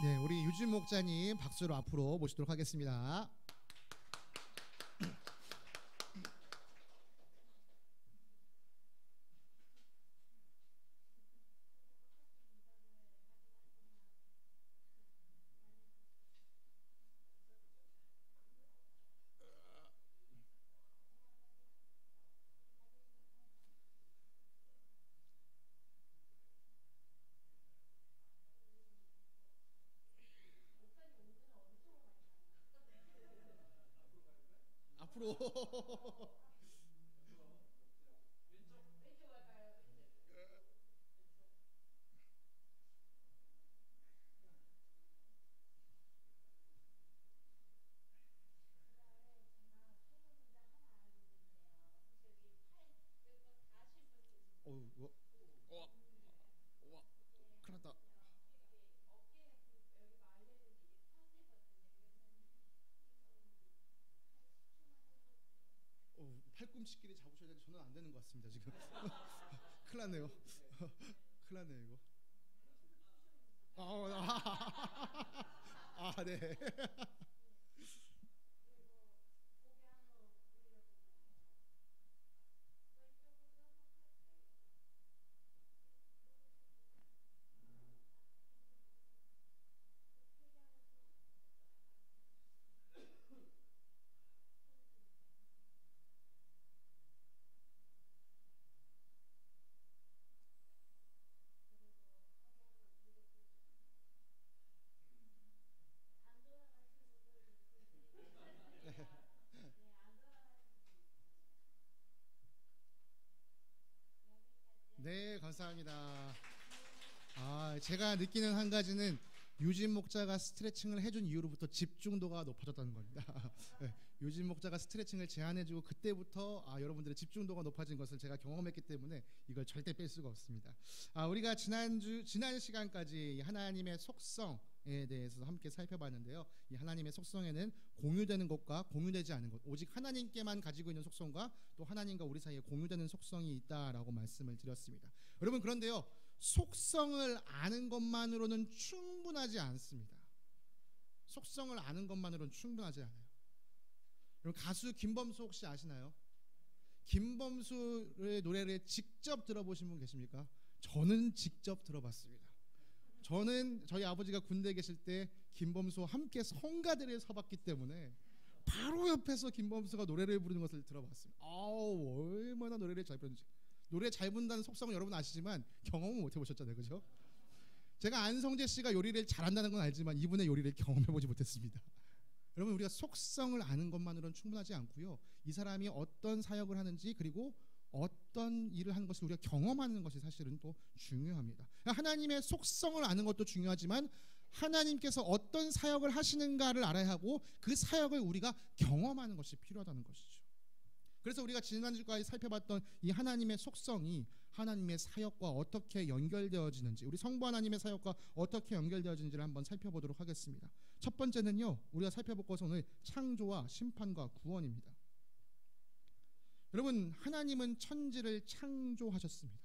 네, 우리 유진 목자님 박수로 앞으로 모시도록 하겠습니다. 앞으로. 이거 와, 큰일 났다. 팔꿈치끼리 잡으셔야 되는데 저는 안 되는 것 같습니다 지금. 큰일 났네요. 큰일 났네요 이거. 네. 네, 감사합니다. 제가 느끼는 한 가지는 유진 목자가 스트레칭을 해준 이후로부터 집중도가 높아졌다는 겁니다. 네, 유진 목자가 스트레칭을 제안해주고 그때부터 여러분들의 집중도가 높아진 것을 제가 경험했기 때문에 이걸 절대 뺄 수가 없습니다. 우리가 지난 시간까지 하나님의 속성에 대해서 함께 살펴봤는데요. 이 하나님의 속성에는 공유되는 것과 공유되지 않은 것, 오직 하나님께만 가지고 있는 속성과 또 하나님과 우리 사이에 공유되는 속성이 있다라고 말씀을 드렸습니다. 여러분, 그런데요, 속성을 아는 것만으로는 충분하지 않습니다. 속성을 아는 것만으로는 충분하지 않아요. 여러분, 가수 김범수 혹시 아시나요? 김범수의 노래를 직접 들어보신 분 계십니까? 저는 직접 들어봤습니다. 저는 저희 아버지가 군대에 계실 때 김범수와 함께 성가대를 서봤기 때문에 바로 옆에서 김범수가 노래를 부르는 것을 들어봤습니다. 얼마나 노래를 잘 부르는지. 노래 잘 부른다는 속성은 여러분 아시지만 경험은 못 해보셨잖아요, 그죠? 제가 안성재 씨가 요리를 잘한다는 건 알지만 이분의 요리를 경험해보지 못했습니다. 여러분, 우리가 속성을 아는 것만으로는 충분하지 않고요, 이 사람이 어떤 사역을 하는지 그리고 어떤 일을 하는 것을 우리가 경험하는 것이 사실은 또 중요합니다. 하나님의 속성을 아는 것도 중요하지만 하나님께서 어떤 사역을 하시는가를 알아야 하고 그 사역을 우리가 경험하는 것이 필요하다는 것이죠. 그래서 우리가 지난주까지 살펴봤던 이 하나님의 속성이 하나님의 사역과 어떻게 연결되어지는지, 우리 성부 하나님의 사역과 어떻게 연결되어지는지를 한번 살펴보도록 하겠습니다. 첫 번째는요, 우리가 살펴볼 것은 오늘 창조와 심판과 구원입니다. 여러분, 하나님은 천지를 창조하셨습니다.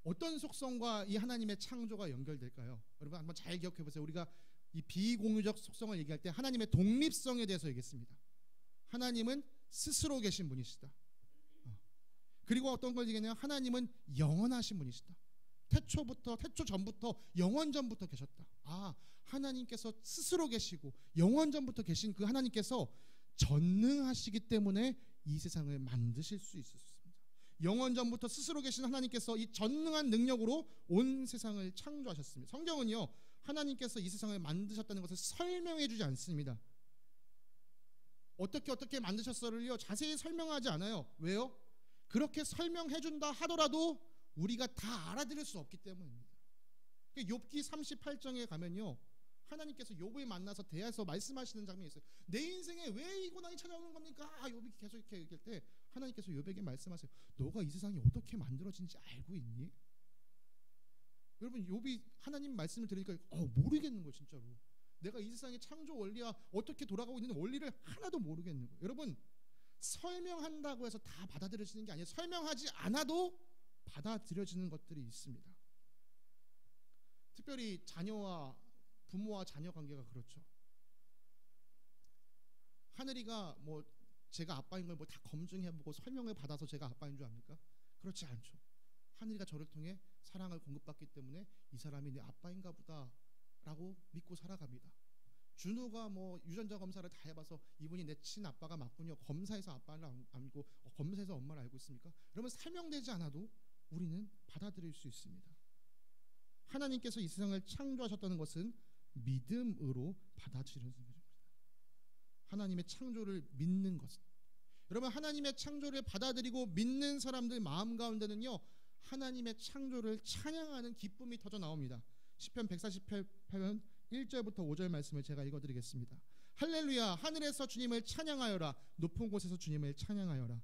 어떤 속성과 이 하나님의 창조가 연결될까요? 여러분, 한번 잘 기억해 보세요. 우리가 이 비공유적 속성을 얘기할 때 하나님의 독립성에 대해서 얘기했습니다. 하나님은 스스로 계신 분이시다. 그리고 어떤 걸 얘기하냐면 하나님은 영원하신 분이시다. 태초 전부터 영원 전부터 계셨다. 하나님께서 스스로 계시고 영원 전부터 계신 그 하나님께서 전능하시기 때문에 이 세상을 만드실 수 있었습니다. 영원 전부터 스스로 계신 하나님께서 이 전능한 능력으로 온 세상을 창조하셨습니다. 성경은요, 하나님께서 이 세상을 만드셨다는 것을 설명해 주지 않습니다. 어떻게 만드셨어를요 자세히 설명하지 않아요. 왜요? 그렇게 설명해 준다 하더라도 우리가 다 알아들을 수 없기 때문입니다. 욥기 38장에 가면요, 하나님께서 욥을 만나서 대해서 말씀하시는 장면이 있어요. 내 인생에 왜 이 고난이 찾아오는 겁니까? 욥이 계속 이렇게 얘기할 때 하나님께서 욥에게 말씀하세요. 너가 이 세상이 어떻게 만들어진지 알고 있니? 여러분, 욥이 하나님 말씀을 들으니까 모르겠는 거예요, 진짜로. 내가 이 세상의 창조 원리와 어떻게 돌아가고 있는 원리를 하나도 모르겠는 거예요. 여러분, 설명한다고 해서 다 받아들여지는 게 아니에요. 설명하지 않아도 받아들여지는 것들이 있습니다. 특별히 자녀와 부모와 자녀 관계가 그렇죠. 하늘이가 뭐 제가 아빠인 걸 뭐 다 검증해보고 설명을 받아서 제가 아빠인 줄 압니까? 그렇지 않죠. 하늘이가 저를 통해 사랑을 공급받기 때문에 이 사람이 내 아빠인가 보다라고 믿고 살아갑니다. 준호가 뭐 유전자 검사를 다 해봐서 이분이 내 친아빠가 맞군요. 검사에서 아빠를 알고 검사에서 엄마를 알고 있습니까? 여러분, 설명되지 않아도 우리는 받아들일 수 있습니다. 하나님께서 이 세상을 창조하셨다는 것은 믿음으로 받아들이는 것입니다. 하나님의 창조를 믿는 것. 여러분, 하나님의 창조를 받아들이고 믿는 사람들 마음 가운데는요, 하나님의 창조를 찬양하는 기쁨이 터져 나옵니다. 시편 148편 1절부터 5절 말씀을 제가 읽어드리겠습니다. 할렐루야, 하늘에서 주님을 찬양하여라. 높은 곳에서 주님을 찬양하여라.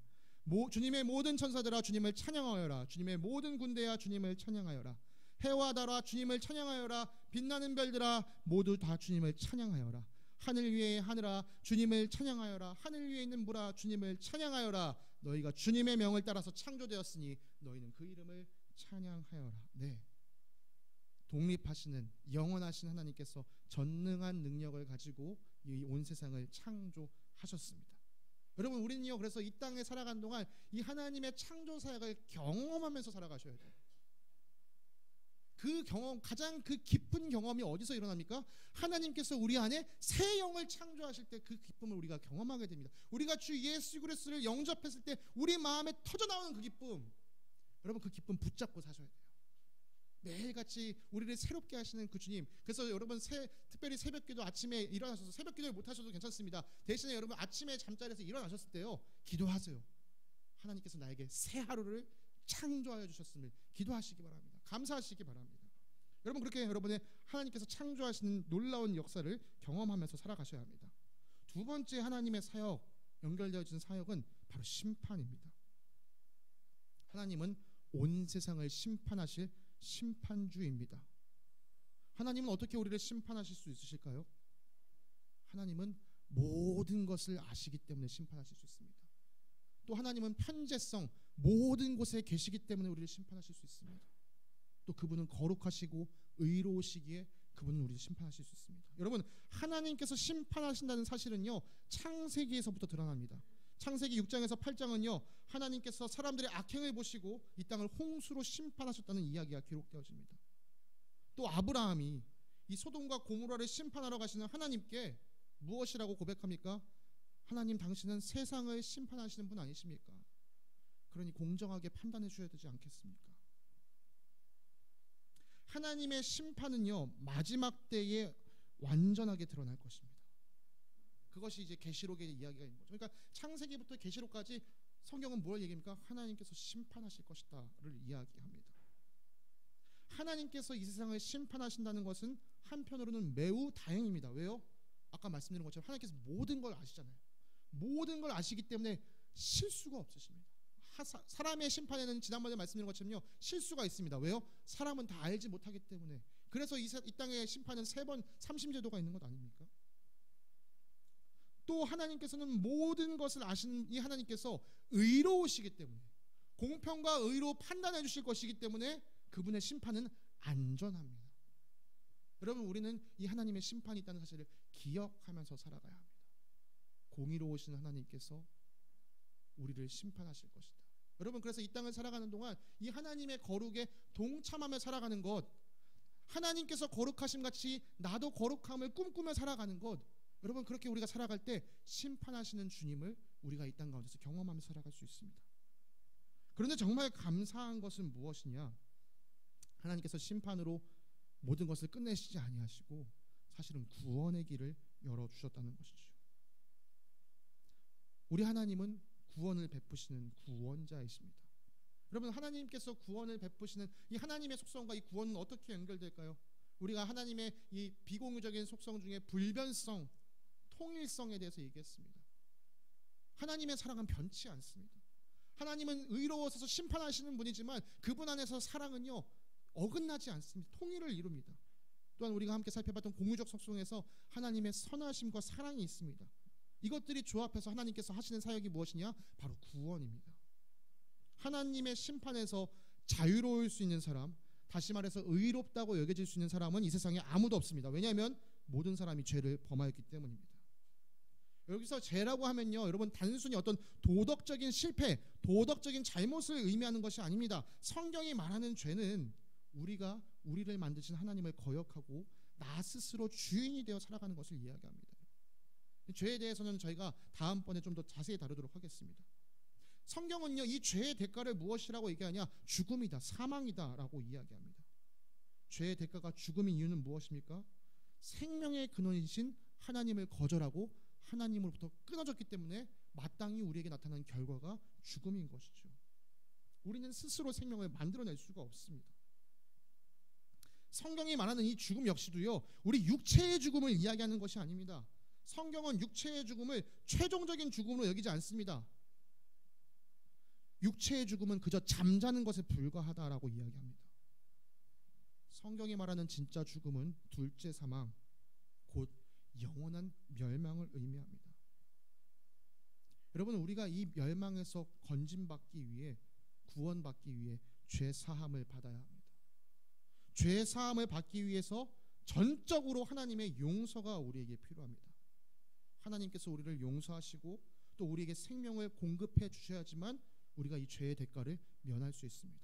주님의 모든 천사들아 주님을 찬양하여라. 주님의 모든 군대야 주님을 찬양하여라. 해와 달아 주님을 찬양하여라. 빛나는 별들아 모두 다 주님을 찬양하여라. 하늘 위에 하늘아 주님을 찬양하여라. 하늘 위에 있는 물아 주님을 찬양하여라. 너희가 주님의 명을 따라서 창조되었으니 너희는 그 이름을 찬양하여라. 네, 독립하시는 영원하신 하나님께서 전능한 능력을 가지고 이 온 세상을 창조하셨습니다. 여러분, 우리는요, 그래서 이 땅에 살아가는 동안 이 하나님의 창조 사역을 경험하면서 살아가셔야 돼요. 그 경험, 가장 그 깊은 경험이 어디서 일어납니까? 하나님께서 우리 안에 새 영을 창조하실 때 그 기쁨을 우리가 경험하게 됩니다. 우리가 주 예수 그리스도를 영접했을 때 우리 마음에 터져나오는 그 기쁨, 여러분, 그 기쁨 붙잡고 사셔야 돼요. 매일같이 우리를 새롭게 하시는 그 주님. 그래서 여러분, 특별히 새벽기도 아침에 일어나셔서, 새벽기도를 못하셔도 괜찮습니다. 대신에 여러분 아침에 잠자리에서 일어나셨을 때요, 기도하세요. 하나님께서 나에게 새 하루를 창조하여 주셨음을 기도하시기 바랍니다. 감사하시기 바랍니다. 여러분, 그렇게 여러분의 하나님께서 창조하시는 놀라운 역사를 경험하면서 살아가셔야 합니다. 두 번째 하나님의 사역, 연결되어진 사역은 바로 심판입니다. 하나님은 온 세상을 심판하실 심판주입니다. 하나님은 어떻게 우리를 심판하실 수 있으실까요? 하나님은 모든 것을 아시기 때문에 심판하실 수 있습니다. 또 하나님은 편재성, 모든 곳에 계시기 때문에 우리를 심판하실 수 있습니다. 또 그분은 거룩하시고 의로우시기에 그분은 우리를 심판하실 수 있습니다. 여러분, 하나님께서 심판하신다는 사실은요, 창세기에서부터 드러납니다. 창세기 6장에서 8장은요, 하나님께서 사람들의 악행을 보시고 이 땅을 홍수로 심판하셨다는 이야기가 기록되어집니다. 또 아브라함이 이 소돔과 고모라를 심판하러 가시는 하나님께 무엇이라고 고백합니까? 하나님, 당신은 세상을 심판하시는 분 아니십니까? 그러니 공정하게 판단해 주셔야 되지 않겠습니까? 하나님의 심판은요, 마지막 때에 완전하게 드러날 것입니다. 그것이 이제 계시록의 이야기가 있는 거죠. 그러니까 창세기부터 계시록까지 성경은 뭘 얘기합니까? 하나님께서 심판하실 것이다를 이야기합니다. 하나님께서 이 세상을 심판하신다는 것은 한편으로는 매우 다행입니다. 왜요? 아까 말씀드린 것처럼 하나님께서 모든 걸 아시잖아요. 모든 걸 아시기 때문에 실수가 없으십니다. 사람의 심판에는 지난번에 말씀드린 것처럼요, 실수가 있습니다. 왜요? 사람은 다 알지 못하기 때문에. 그래서 이 땅의 심판은 3번 삼심제도가 있는 것 아닙니까? 또 하나님께서는 모든 것을 아시는 이 하나님께서 의로우시기 때문에, 공평과 의로 판단해 주실 것이기 때문에 그분의 심판은 안전합니다. 여러분, 우리는 이 하나님의 심판이 있다는 사실을 기억하면서 살아가야 합니다. 공의로우신 하나님께서 우리를 심판하실 것이다. 여러분, 그래서 이 땅을 살아가는 동안 이 하나님의 거룩에 동참하며 살아가는 것, 하나님께서 거룩하심 같이 나도 거룩함을 꿈꾸며 살아가는 것, 여러분, 그렇게 우리가 살아갈 때 심판하시는 주님을 우리가 이 땅 가운데서 경험하면서 살아갈 수 있습니다. 그런데 정말 감사한 것은 무엇이냐? 하나님께서 심판으로 모든 것을 끝내시지 아니하시고 사실은 구원의 길을 열어주셨다는 것이죠. 우리 하나님은 구원을 베푸시는 구원자이십니다. 여러분, 하나님께서 구원을 베푸시는 이 하나님의 속성과 이 구원은 어떻게 연결될까요? 우리가 하나님의 이 비공유적인 속성 중에 불변성, 통일성에 대해서 얘기했습니다. 하나님의 사랑은 변치 않습니다. 하나님은 의로워서 심판하시는 분이지만 그분 안에서 사랑은요, 어긋나지 않습니다. 통일을 이룹니다. 또한 우리가 함께 살펴봤던 공유적 속성에서 하나님의 선하심과 사랑이 있습니다. 이것들이 조합해서 하나님께서 하시는 사역이 무엇이냐? 바로 구원입니다. 하나님의 심판에서 자유로울 수 있는 사람, 다시 말해서 의롭다고 여겨질 수 있는 사람은 이 세상에 아무도 없습니다. 왜냐하면 모든 사람이 죄를 범하였기 때문입니다. 여기서 죄라고 하면요, 여러분 단순히 어떤 도덕적인 실패, 도덕적인 잘못을 의미하는 것이 아닙니다. 성경이 말하는 죄는 우리가 우리를 만드신 하나님을 거역하고 나 스스로 주인이 되어 살아가는 것을 이야기합니다. 죄에 대해서는 저희가 다음번에 좀 더 자세히 다루도록 하겠습니다. 성경은요, 이 죄의 대가를 무엇이라고 얘기하냐? 죽음이다, 사망이다 라고 이야기합니다. 죄의 대가가 죽음인 이유는 무엇입니까? 생명의 근원이신 하나님을 거절하고 하나님으로부터 끊어졌기 때문에 마땅히 우리에게 나타나는 결과가 죽음인 것이죠. 우리는 스스로 생명을 만들어낼 수가 없습니다. 성경이 말하는 이 죽음 역시도요, 우리 육체의 죽음을 이야기하는 것이 아닙니다. 성경은 육체의 죽음을 최종적인 죽음으로 여기지 않습니다. 육체의 죽음은 그저 잠자는 것에 불과하다라고 이야기합니다. 성경이 말하는 진짜 죽음은 둘째 사망, 곧 영원한 멸망을 의미합니다. 여러분, 우리가 이 멸망에서 건진받기 위해, 구원받기 위해 죄 사함을 받아야 합니다. 죄 사함을 받기 위해서 전적으로 하나님의 용서가 우리에게 필요합니다. 하나님께서 우리를 용서하시고 또 우리에게 생명을 공급해 주셔야지만 우리가 이 죄의 대가를 면할 수 있습니다.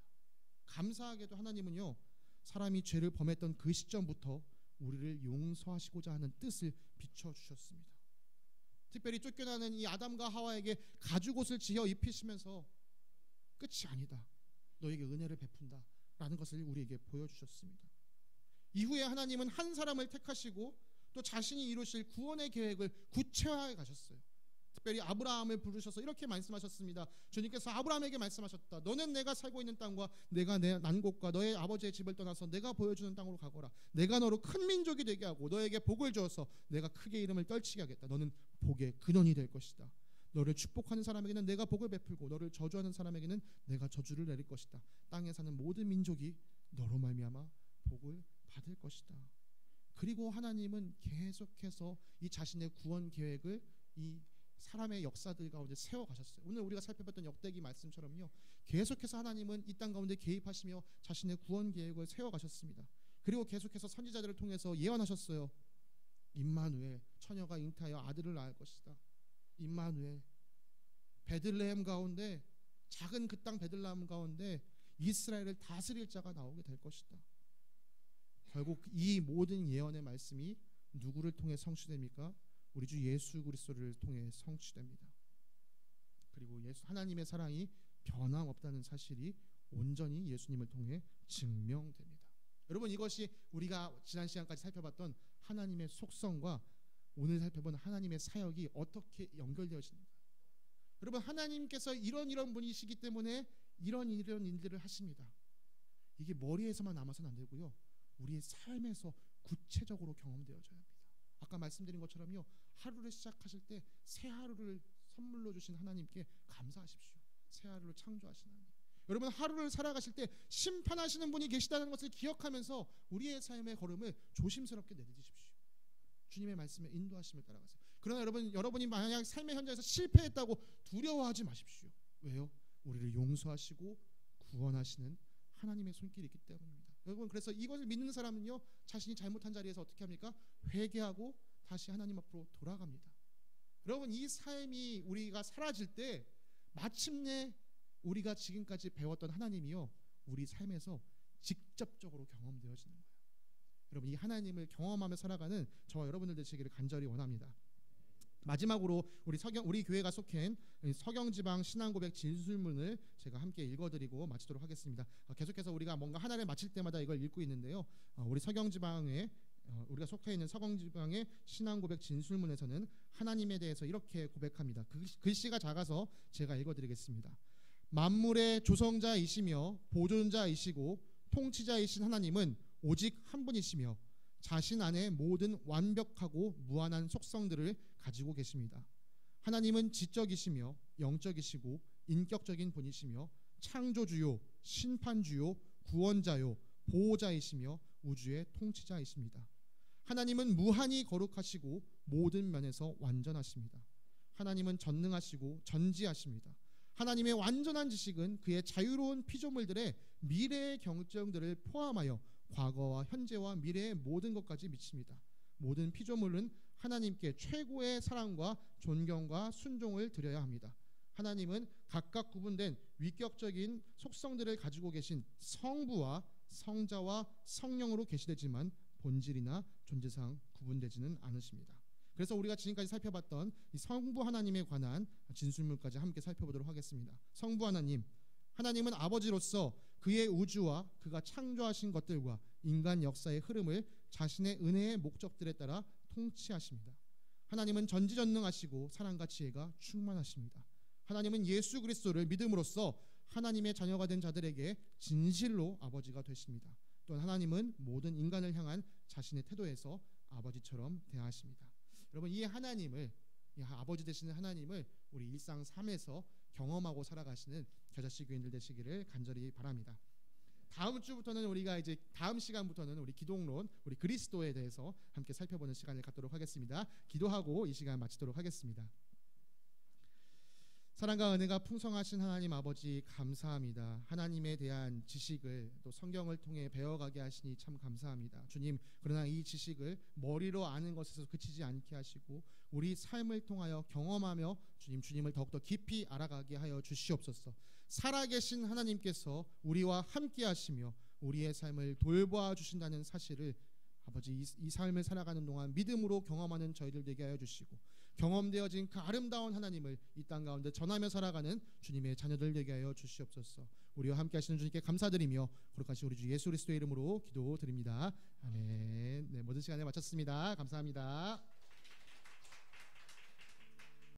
감사하게도 하나님은요, 사람이 죄를 범했던 그 시점부터 우리를 용서하시고자 하는 뜻을 비춰주셨습니다. 특별히 쫓겨나는 이 아담과 하와에게 가죽옷을 지어 입히시면서 끝이 아니다, 너에게 은혜를 베푼다 라는 것을 우리에게 보여주셨습니다. 이후에 하나님은 한 사람을 택하시고 또 자신이 이루실 구원의 계획을 구체화해 가셨어요. 특별히 아브라함을 부르셔서 이렇게 말씀하셨습니다. 주님께서 아브라함에게 말씀하셨다. 너는 내가 살고 있는 땅과 내가 난 곳과 너의 아버지의 집을 떠나서 내가 보여주는 땅으로 가거라. 내가 너로 큰 민족이 되게 하고 너에게 복을 주어서 내가 크게 이름을 떨치게 하겠다. 너는 복의 근원이 될 것이다. 너를 축복하는 사람에게는 내가 복을 베풀고 너를 저주하는 사람에게는 내가 저주를 내릴 것이다. 땅에 사는 모든 민족이 너로 말미암아 복을 받을 것이다. 그리고 하나님은 계속해서 이 자신의 구원 계획을 이 사람의 역사들 가운데 세워가셨어요. 오늘 우리가 살펴봤던 역대기 말씀처럼요, 계속해서 하나님은 이 땅 가운데 개입하시며 자신의 구원 계획을 세워가셨습니다. 그리고 계속해서 선지자들을 통해서 예언하셨어요. 임마누엘, 처녀가 잉태하여 아들을 낳을 것이다. 임마누엘, 베들레헴 가운데, 작은 그 땅 베들레헴 가운데 이스라엘을 다스릴 자가 나오게 될 것이다. 결국 이 모든 예언의 말씀이 누구를 통해 성취됩니까? 우리 주 예수 그리스도를 통해 성취됩니다. 그리고 하나님의 사랑이 변함없다는 사실이 온전히 예수님을 통해 증명됩니다. 여러분, 이것이 우리가 지난 시간까지 살펴봤던 하나님의 속성과 오늘 살펴본 하나님의 사역이 어떻게 연결되어지는가. 여러분, 하나님께서 이런 분이시기 때문에 이런 일들을 하십니다. 이게 머리에서만 남아서는 안 되고요, 우리의 삶에서 구체적으로 경험되어져야 합니다. 아까 말씀드린 것처럼요, 하루를 시작하실 때 새 하루를 선물로 주신 하나님께 감사하십시오. 새 하루를 창조하신 하나님. 여러분, 하루를 살아가실 때 심판하시는 분이 계시다는 것을 기억하면서 우리의 삶의 걸음을 조심스럽게 내딛으십시오. 주님의 말씀에 인도하심을 따라가세요. 그러나 여러분이 만약 삶의 현장에서 실패했다고 두려워하지 마십시오. 왜요? 우리를 용서하시고 구원하시는 하나님의 손길이 있기 때문입니다. 여러분, 그래서 이것을 믿는 사람은요, 자신이 잘못한 자리에서 어떻게 합니까? 회개하고 다시 하나님 앞으로 돌아갑니다. 여러분, 이 삶이 우리가 사라질 때 마침내 우리가 지금까지 배웠던 하나님이요, 우리 삶에서 직접적으로 경험되어지는 거예요. 여러분, 이 하나님을 경험하며 살아가는 저와 여러분들 되시기를 간절히 원합니다. 마지막으로 우리 교회가 속한 서경지방 신앙고백 진술문을 제가 함께 읽어드리고 마치도록 하겠습니다. 계속해서 우리가 뭔가 하나를 마칠 때마다 이걸 읽고 있는데요, 우리 서경지방에 우리가 속해 있는 서경지방의 신앙고백 진술문에서는 하나님에 대해서 이렇게 고백합니다. 글씨가 작아서 제가 읽어드리겠습니다. 만물의 조성자이시며 보존자이시고 통치자이신 하나님은 오직 한 분이시며 자신 안에 모든 완벽하고 무한한 속성들을 가지고 계십니다. 하나님은 지적이시며 영적이시고 인격적인 분이시며 창조주요, 심판주요, 구원자요, 보호자이시며 우주의 통치자이십니다. 하나님은 무한히 거룩하시고 모든 면에서 완전하십니다. 하나님은 전능하시고 전지하십니다. 하나님의 완전한 지식은 그의 자유로운 피조물들의 미래의 경쟁들을 포함하여 과거와 현재와 미래의 모든 것까지 미칩니다. 모든 피조물은 하나님께 최고의 사랑과 존경과 순종을 드려야 합니다. 하나님은 각각 구분된 위격적인 속성들을 가지고 계신 성부와 성자와 성령으로 계시되지만 본질이나 존재상 구분되지는 않으십니다. 그래서 우리가 지금까지 살펴봤던 이 성부 하나님에 관한 진술물까지 함께 살펴보도록 하겠습니다. 성부 하나님, 하나님은 아버지로서 그의 우주와 그가 창조하신 것들과 인간 역사의 흐름을 자신의 은혜의 목적들에 따라 통치하십니다. 하나님은 전지전능하시고 사랑과 지혜가 충만하십니다. 하나님은 예수 그리스도를 믿음으로써 하나님의 자녀가 된 자들에게 진실로 아버지가 되십니다. 또한 하나님은 모든 인간을 향한 자신의 태도에서 아버지처럼 대하십니다. 여러분, 이 하나님을, 이 아버지 되시는 하나님을 우리 일상 삶에서 경험하고 살아가시는 겨자씨 교인들 되시기를 간절히 바랍니다. 다음 주부터는 우리가 이제 다음 시간부터는 우리 기독론, 우리 그리스도에 대해서 함께 살펴보는 시간을 갖도록 하겠습니다. 기도하고 이 시간 마치도록 하겠습니다. 사랑과 은혜가 풍성하신 하나님 아버지 감사합니다. 하나님에 대한 지식을 또 성경을 통해 배워가게 하시니 참 감사합니다. 주님, 그러나 이 지식을 머리로 아는 것에서 그치지 않게 하시고 우리 삶을 통하여 경험하며 주님을 더욱더 깊이 알아가게 하여 주시옵소서. 살아계신 하나님께서 우리와 함께 하시며 우리의 삶을 돌보아 주신다는 사실을 아버지 이 삶을 살아가는 동안 믿음으로 경험하는 저희들 되게 하여 주시고 경험되어진 그 아름다운 하나님을 이 땅 가운데 전하며 살아가는 주님의 자녀들 되게 하여 주시옵소서. 우리와 함께 하시는 주님께 감사드리며 거룩하신 우리 주 예수 그리스도의 이름으로 기도드립니다. 아멘. 네, 모든 시간에 마쳤습니다. 감사합니다.